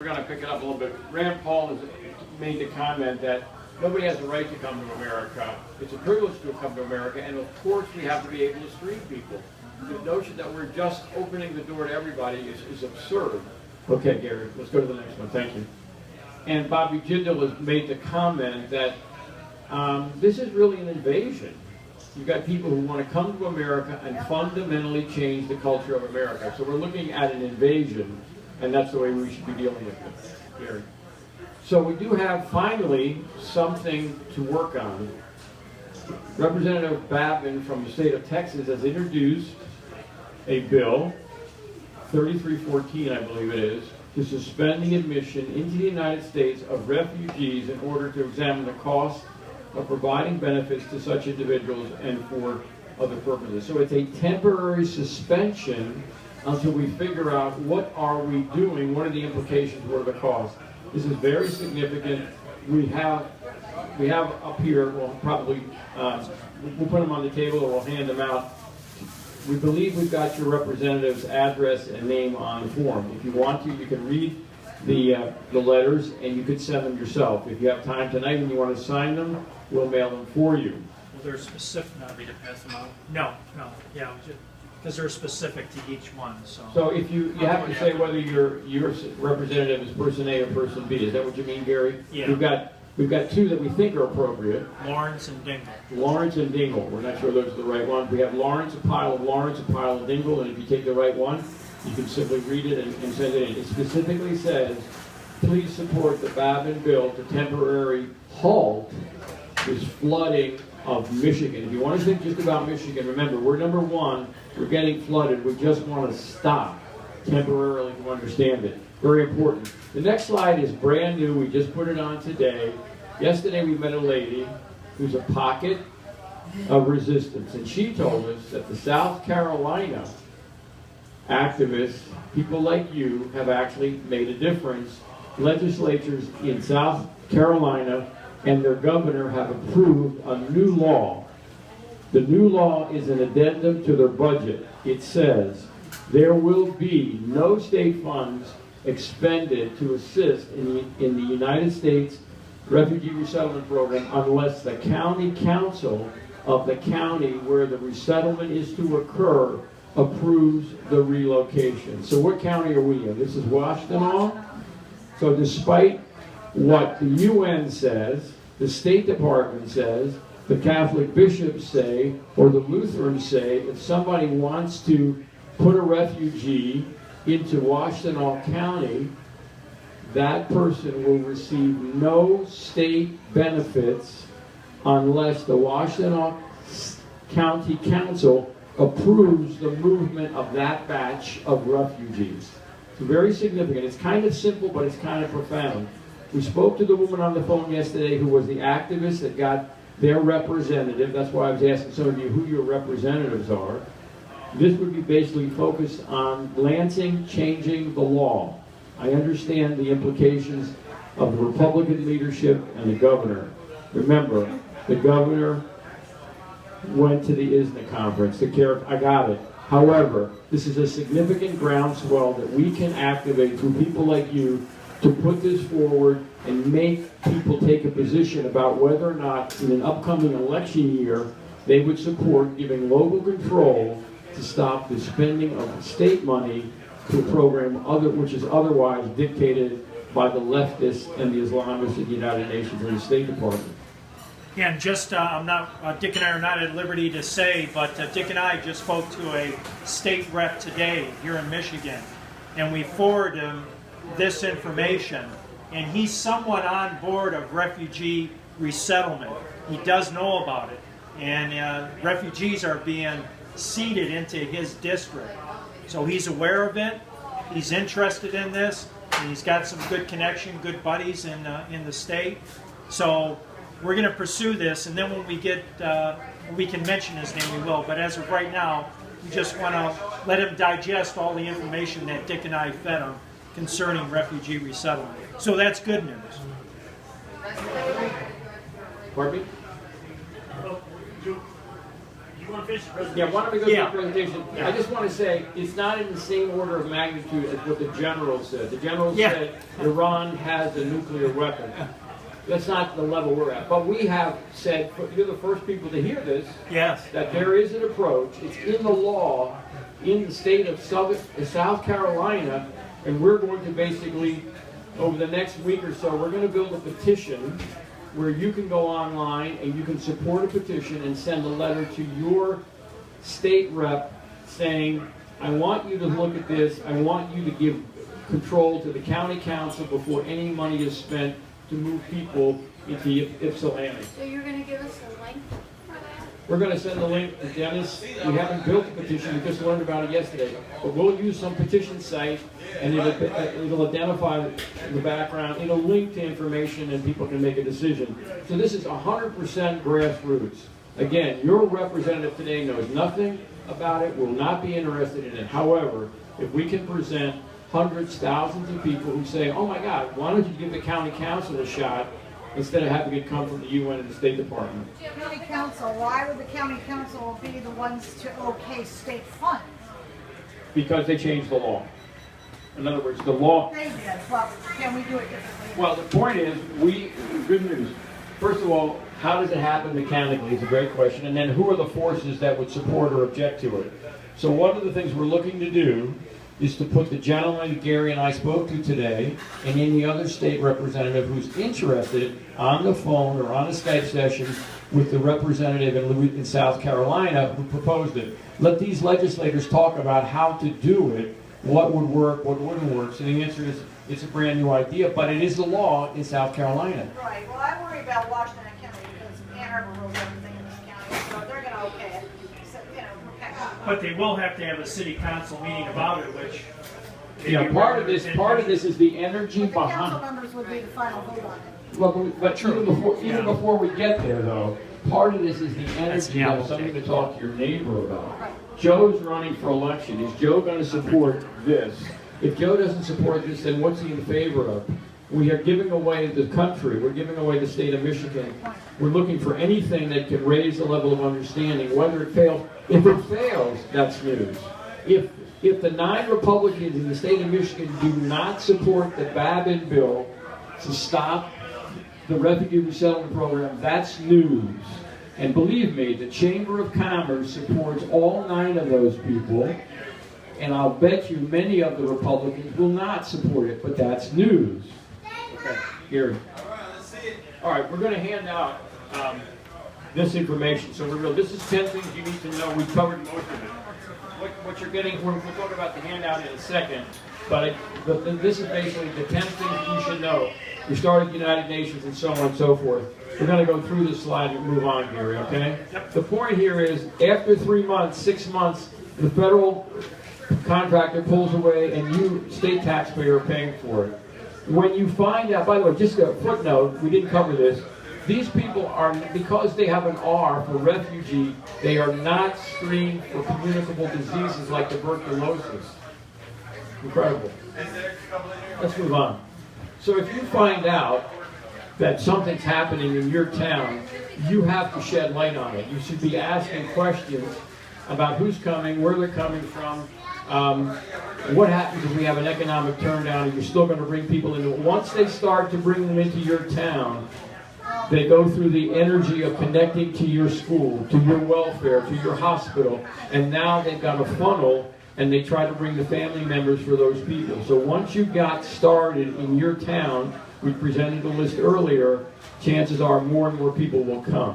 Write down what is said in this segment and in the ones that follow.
We're going to pick it up a little bit. Rand Paul has made the comment that nobody has a right to come to America. It's a privilege to come to America, and of course we have to be able to screen people. The notion that we're just opening the door to everybody is absurd. Okay, Gary, let's go to the next one. Thank you. And Bobby Jindal has made the comment that this is really an invasion. You've got people who want to come to America and fundamentally change the culture of America. So we're looking at an invasion, and that's the way we should be dealing with it, Gary. So we do have, finally, something to work on. Representative Babin from the state of Texas has introduced a bill, 3314, I believe it is, to suspend the admission into the United States of refugees in order to examine the cost of providing benefits to such individuals and for other purposes. So it's a temporary suspension until we figure out what are we doing, what are the implications, what are the costs. This is very significant. We have up here, we'll probably, we'll put them on the table or we'll hand them out. We believe we've got your representative's address and name on the form. If you want to, you can read the letters and you could send them yourself. If you have time tonight and you want to sign them, we'll mail them for you. Well, they're specific. Not me to pass them out. No, yeah, because they're specific to each one. So if you have to say whether your representative is person A or person B. Is that what you mean, Gary? Yeah. We've got two that we think are appropriate. Lawrence and Dingle. Lawrence and Dingle. We're not sure those are the right ones. We have Lawrence, a pile of Dingle, and if you take the right one, you can simply read it and send it in. It specifically says, please support the Babin bill to temporary halt this flooding of Michigan. If you want to think just about Michigan, remember, we're number one. We're getting flooded. We just want to stop temporarily to understand it. Very important. The next slide is brand new. We just put it on today. Yesterday we met a lady who's a pocket of resistance, and she told us that the South Carolina activists, people like you, have actually made a difference. Legislatures in South Carolina and their governor have approved a new law. The new law is an addendum to their budget. It says there will be no state funds expended to assist in the United States Refugee Resettlement Program unless the county council of the county where the resettlement is to occur approves the relocation. So what county are we in? This is Washtenaw. So despite what the UN says, the State Department says, the Catholic bishops say, or the Lutherans say, if somebody wants to put a refugee into Washtenaw County, that person will receive no state benefits unless the Washtenaw County Council approves the movement of that batch of refugees. It's very significant. It's kind of simple, but it's kind of profound. We spoke to the woman on the phone yesterday who was the activist that got their representative. That's why I was asking some of you who your representatives are. This would be basically focused on Lansing changing the law. I understand the implications of the Republican leadership and the governor. Remember, the governor went to the ISNA conference. I got it. However, this is a significant groundswell that we can activate through people like you to put this forward and make people take a position about whether or not in an upcoming election year they would support giving local control to stop the spending of state money to a program which is otherwise dictated by the leftists and the Islamists in the United Nations and the State Department. Yeah, and just, Dick and I are not at liberty to say, but Dick and I just spoke to a state rep today here in Michigan, and we forwarded him this information, and he's somewhat on board of refugee resettlement. He does know about it, and refugees are being seeded into his district. So he's aware of it, he's interested in this, and he's got some good connection, good buddies in the state. So we're going to pursue this, and then when we get, we can mention his name, we will. But as of right now, we just want to let him digest all the information that Dick and I fed him concerning refugee resettlement. So that's good news. Pardon me? Well, you Yeah, why don't we go Yeah. through the presentation? I just want to say, it's not in the same order of magnitude as what the general said. The general said Iran has a nuclear weapon. That's not the level we're at. But we have said, you're the first people to hear this, Yes. that there is an approach. It's in the law in the state of South Carolina, and we're going to basically, over the next week or so, we're going to build a petition where you can go online and you can support a petition and send a letter to your state rep saying, I want you to look at this, I want you to give control to the county council before any money is spent to move people into Ypsilanti. So you're going to give us a link for that? We're going to send the link to Dennis. We haven't built the petition, we just learned about it yesterday. But we'll use some petition site, and it'll identify the background. It'll link to information, and people can make a decision. So this is 100% grassroots. Again, your representative today knows nothing about it, will not be interested in it. However, if we can present hundreds, thousands of people who say, oh my God, why don't you give the county council a shot instead of having it come from the UN and the State Department. County council, why would the county council be the ones to okay state funds? Because they changed the law. In other words, the law... They did, but can we do it differently? Well, the point is, good news. First of all, how does it happen mechanically is a great question. And then who are the forces that would support or object to it? So one of the things we're looking to do is to put the gentleman Gary and I spoke to today and any other state representative who's interested on the phone or on a Skype session with the representative in South Carolina who proposed it. Let these legislators talk about how to do it, what would work, what wouldn't work. So the answer is it's a brand new idea, but it is the law in South Carolina. Right, well I worry about Washington County because Ann Arbor rules everything in this county, so they're going to okay it. So, you know, okay. But they will have to have a city council meeting about it, which... Yeah, part of this is the energy But the behind. council members would be the final vote on it. Well, but even before we get there, though, part of this is the energy of something to talk to your neighbor about. Right. Joe's running for election. Is Joe going to support this? If Joe doesn't support this, then what's he in favor of? We are giving away the country. We're giving away the state of Michigan. We're looking for anything that can raise the level of understanding, whether it fails. If it fails, that's news. If the 9 Republicans in the state of Michigan do not support the Babin bill to stop the Refugee Resettlement program, that's news. And believe me, the Chamber of Commerce supports all 9 of those people, and I'll bet you many of the Republicans will not support it, but that's news. Okay, here. All right, we're going to hand out this information. So this is 10 things you need to know. We've covered most of it. What you're getting, we'll talk about the handout in a second, but this is basically the 10 things you should know. We started United Nations and so on and so forth. We're going to go through this slide and move on, Gary, okay? Yep. The point here is, after 3 months, 6 months, the federal contractor pulls away and you, state taxpayer, are paying for it. When you find out, by the way, just a footnote, we didn't cover this, these people are, because they have an R for refugee, they are not screened for communicable diseases like tuberculosis. Incredible. Let's move on. So if you find out that something's happening in your town, you have to shed light on it. You should be asking questions about who's coming, where they're coming from, what happens if we have an economic turndown and you're still going to bring people into it. Once they start to bring them into your town, they go through the energy of connecting to your school, to your welfare, to your hospital, and now they've got a funnel and they try to bring the family members for those people. So once you got started in your town, we presented the list earlier, chances are more and more people will come.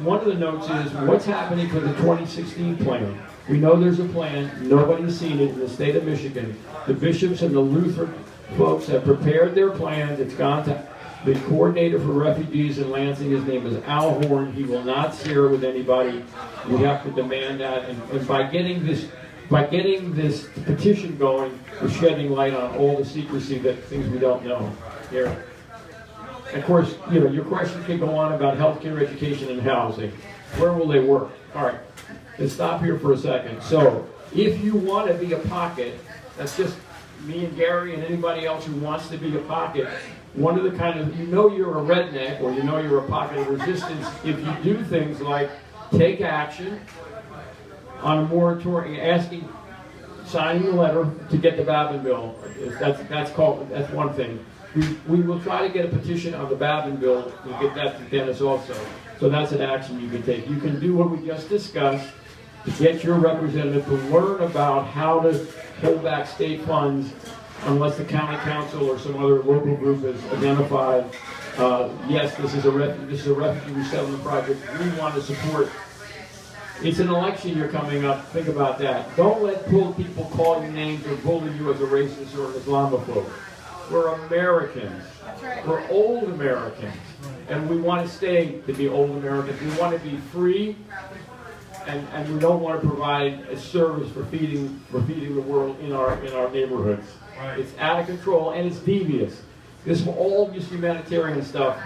One of the notes is what's happening for the 2016 plan. We know there's a plan. Nobody's seen it in the state of Michigan. The bishops and the Lutheran folks have prepared their plans. It's gone to the coordinator for refugees in Lansing. His name is Al Horn. He will not share it with anybody. We have to demand that. And by getting this petition going, we're shedding light on all the secrecy, that things we don't know. Here. Of course, your question can go on about healthcare, education, and housing. Where will they work? All right, let's stop here for a second. So, if you want to be a pocket, that's just me and Gary and anybody else who wants to be a pocket. One of the you're a redneck or you're a pocket of resistance if you do things like take action on a moratorium, signing the letter to get the Babin bill. That's one thing. We will try to get a petition on the Babin bill. We'll get that to Dennis also. So that's an action you can take. You can do what we just discussed to get your representative to learn about how to hold back state funds unless the county council or some other local group has identified, yes, this is a refugee resettlement project. We want to support. It's an election year coming up. Think about that. Don't let people call you names or bully you as a racist or an Islamophobe. We're Americans. That's right. We're old Americans. And we want to stay to be old Americans. We want to be free, and we don't want to provide a service for feeding the world in our neighborhoods. Right. It's out of control and it's devious. All this humanitarian stuff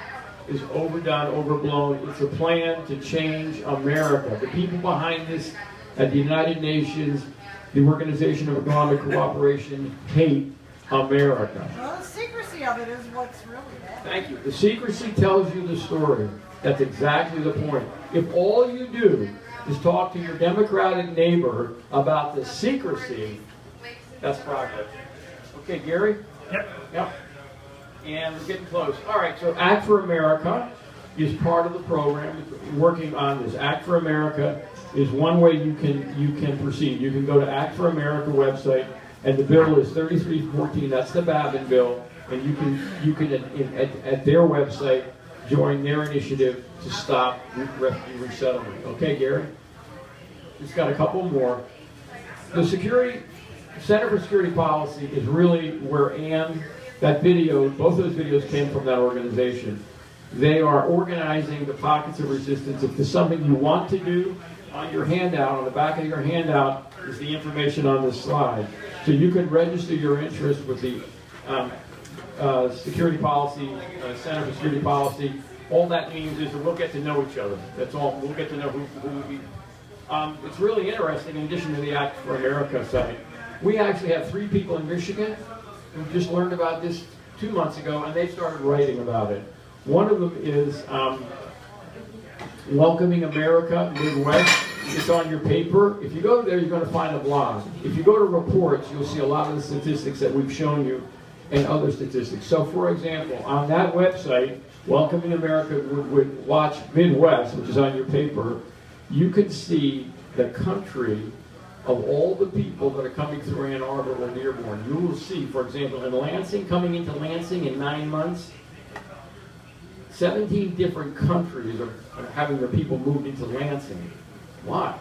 is overdone, overblown. It's a plan to change America. The people behind this at the United Nations, the Organization of Economic Cooperation, hate America. Well, the secrecy of it is what's really bad. Thank you. The secrecy tells you the story. That's exactly the point. If all you do is talk to your Democratic neighbor about the secrecy, that's progress. Okay, Gary? Yep. Yep. And we're getting close. All right, so Act for America is part of the program. Working on this. Act for America is one way you can proceed. You can go to Act for America website, and the bill is 3314. That's the Babin bill, and you can at their website join their initiative to stop refugee resettlement. Okay, Gary? Just got a couple more. The Center for Security Policy is really where that video, both those videos came from that organization. They are organizing the pockets of resistance. If there's something you want to do, on your handout, on the back of your handout, is the information on this slide. So you can register your interest with the Security Policy, Center for Security Policy. All that means is that we'll get to know each other. That's all. We'll get to know who we. It's really interesting, in addition to the Act for America site, we actually have 3 people in Michigan who just learned about this 2 months ago, and they started writing about it. One of them is Welcoming America Midwest. It's on your paper. If you go there, you're going to find a blog. If you go to reports, you'll see a lot of the statistics that we've shown you and other statistics. So, for example, on that website, Welcoming America Watch Midwest, which is on your paper, you can see the country of all the people that are coming through Ann Arbor or Dearborn. You will see, for example, in Lansing, coming into Lansing in 9 months, 17 different countries are having their people moved into Lansing. Why?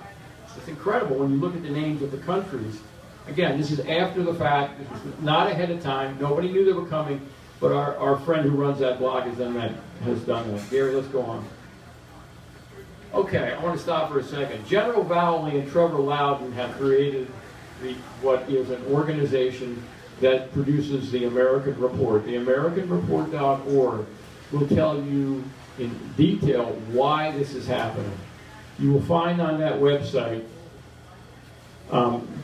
It's incredible when you look at the names of the countries. Again, this is after the fact. This is not ahead of time. Nobody knew they were coming, but our friend who runs that blog has done that. Gary, let's go on. Okay, I want to stop for a second. General Vowley and Trevor Loudon have created what is an organization that produces the American Report. The AmericanReport.org will tell you in detail why this is happening. You will find on that website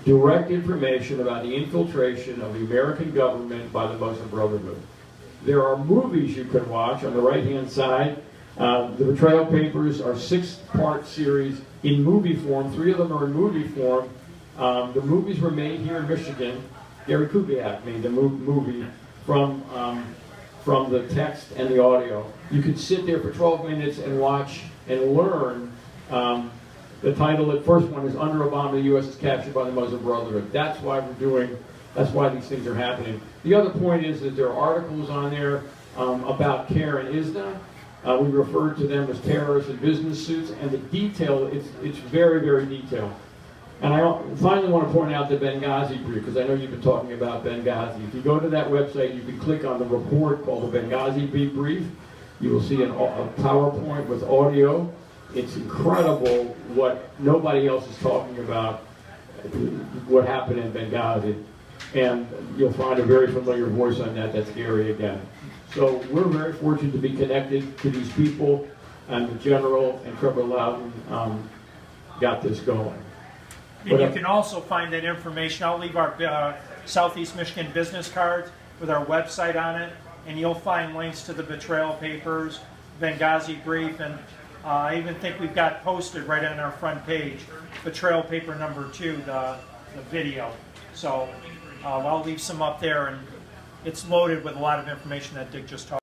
direct information about the infiltration of the American government by the Muslim Brotherhood. There are movies you can watch on the right-hand side. The Betrayal Papers are 6-part series in movie form. 3 of them are in movie form. The movies were made here in Michigan. Gary Kubiak made the movie from the text and the audio. You could sit there for 12 minutes and watch and learn. The title, the first one is Under Obama, the U.S. is Captured by the Muslim Brotherhood. That's why these things are happening. The other point is that there are articles on there about CARE and ISNA. We refer to them as terrorists in business suits, and the detail, it's very, very detailed. And I finally want to point out the Benghazi brief, because I know you've been talking about Benghazi. If you go to that website, you can click on the report called the Benghazi brief. You will see a PowerPoint with audio. It's incredible what nobody else is talking about, what happened in Benghazi. And you'll find a very familiar voice on that. That's Gary again. So we're very fortunate to be connected to these people, and the General and Trevor Loudon got this going. And you can also find that information. I'll leave our Southeast Michigan business cards with our website on it, and you'll find links to the Betrayal Papers, Benghazi Brief, and I even think we've got posted right on our front page, the trail paper number 2, the video. So I'll leave some up there, and it's loaded with a lot of information that Dick just talked about.